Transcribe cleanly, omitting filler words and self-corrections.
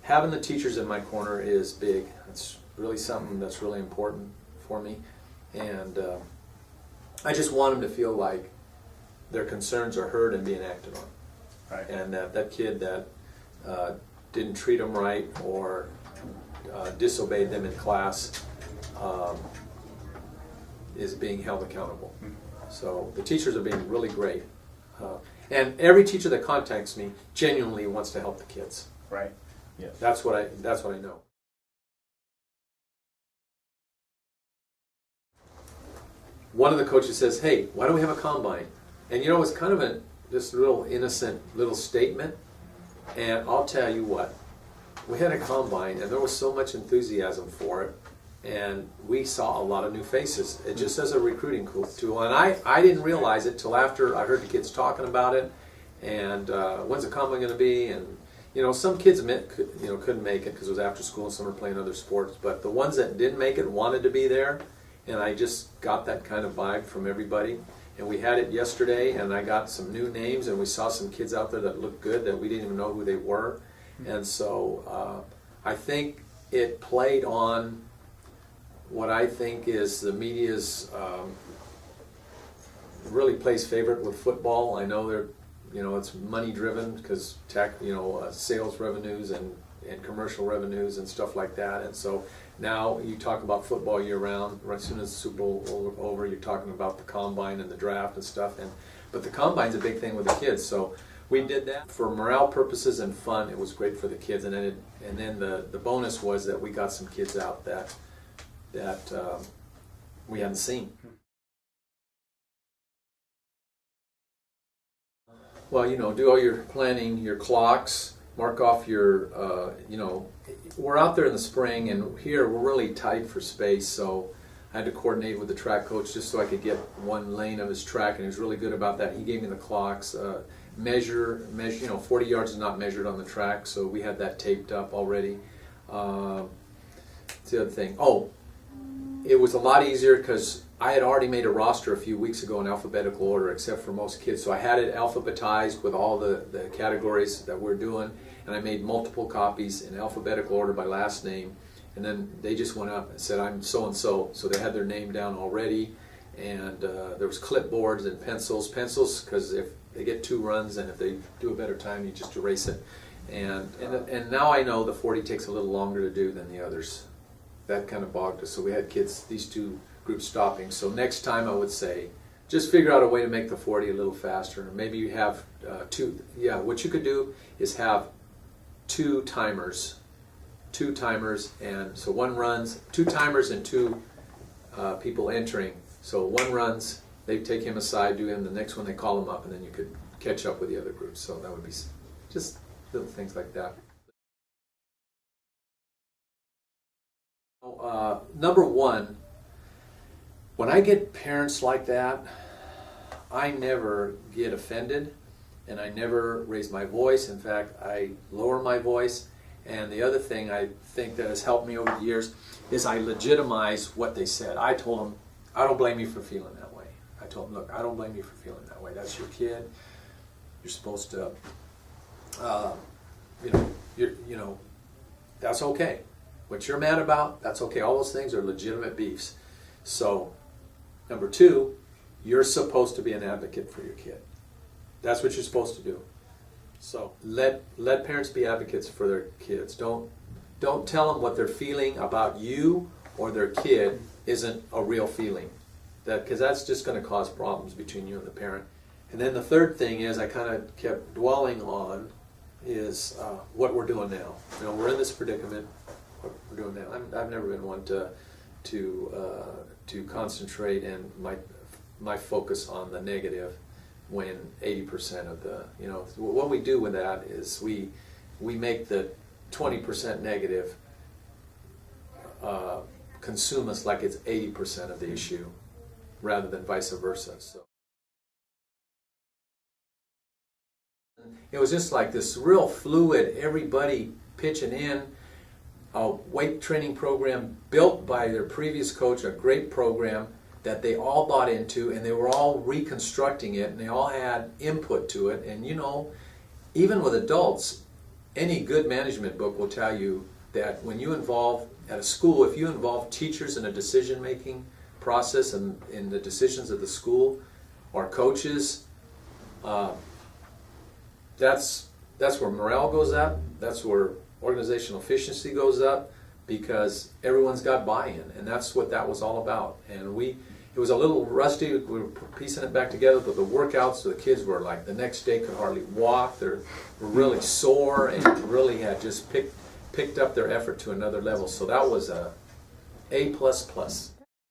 having the teachers in my corner is big. It's really something that's really important for me, and I just want them to feel like their concerns are heard and being acted on. Right. And that kid that didn't treat them right or disobeyed them in class is being held accountable. So the teachers are being really great. And every teacher that contacts me genuinely wants to help the kids. Right. Yes. That's what I know. One of the coaches says, "Hey, why don't we have a combine?" And you know, it's kind of this little innocent little statement. And I'll tell you what, we had a combine and there was so much enthusiasm for it. And we saw a lot of new faces, just as a recruiting tool. And I didn't realize it till after I heard the kids talking about it. And when's the combine going to be? And you know, some kids couldn't make it because it was after school and some were playing other sports. But the ones that didn't make it wanted to be there. And I just got that kind of vibe from everybody. And we had it yesterday, and I got some new names, and we saw some kids out there that looked good that we didn't even know who they were. And so I think it played on what I think is the media's really plays favorite with football. I know it's money driven because sales revenues and commercial revenues and stuff like that. And so now you talk about football year round. Right as soon as the Super Bowl over, you're talking about the combine and the draft and stuff. But the combine's a big thing with the kids. So we did that for morale purposes and fun. It was great for the kids. And then the bonus was that we got some kids out that we hadn't seen. Well, do all your planning, your clocks, mark off your, we're out there in the spring, and here we're really tight for space, so I had to coordinate with the track coach just so I could get one lane of his track, and he was really good about that. He gave me the clocks, measure, 40 yards is not measured on the track, so we had that taped up already. It's the other thing. Oh, it was a lot easier because I had already made a roster a few weeks ago in alphabetical order, except for most kids. So I had it alphabetized with all the categories that we're doing, and I made multiple copies in alphabetical order by last name. And then they just went up and said, "I'm so-and-so." So they had their name down already, and there was clipboards and pencils. Pencils, because if they get 2 runs, and if they do a better time, you just erase it. And now I know the 40 takes a little longer to do than the others. That kind of bogged us. So we had kids, these 2 groups stopping. So next time I would say, just figure out a way to make the 40 a little faster. Maybe you have 2. Yeah, what you could do is have 2 timers. 2 timers, and so 1 runs, 2 timers and 2 people entering. So 1 runs, they take him aside, do him, the next one they call him up, and then you could catch up with the other groups. So that would be just little things like that. Number 1, when I get parents like that, I never get offended, and I never raise my voice. In fact, I lower my voice. And the other thing I think that has helped me over the years is I legitimize what they said. I told them, I don't blame you for feeling that way. I told them, look, I don't blame you for feeling that way. That's your kid. You're supposed to, that's okay. What you're mad about, that's okay. All those things are legitimate beefs. So, number 2, you're supposed to be an advocate for your kid. That's what you're supposed to do. So let parents be advocates for their kids. Don't tell them what they're feeling about you or their kid isn't a real feeling. Because that's just going to cause problems between you and the parent. And then the third thing is I kind of kept dwelling on is what we're doing now. We're in this predicament. What we're doing now. I've never been one to concentrate and my focus on the negative. When 80% of the, what we do with that is we make the 20% negative consume us like it's 80% of the issue, rather than vice versa. So it was just like this real fluid, everybody pitching in, a weight training program built by their previous coach, a great program that they all bought into, and they were all reconstructing it, and they all had input to it. And even with adults, any good management book will tell you that when you involve, at a school, if you involve teachers in a decision-making process and in the decisions of the school, or coaches, that's where morale goes up, that's where organizational efficiency goes up, because everyone's got buy-in, and that's what that was all about. And it was a little rusty, we were piecing it back together, but the workouts, the kids were like, the next day could hardly walk, they were really sore, and really had just picked up their effort to another level. So that was a A++.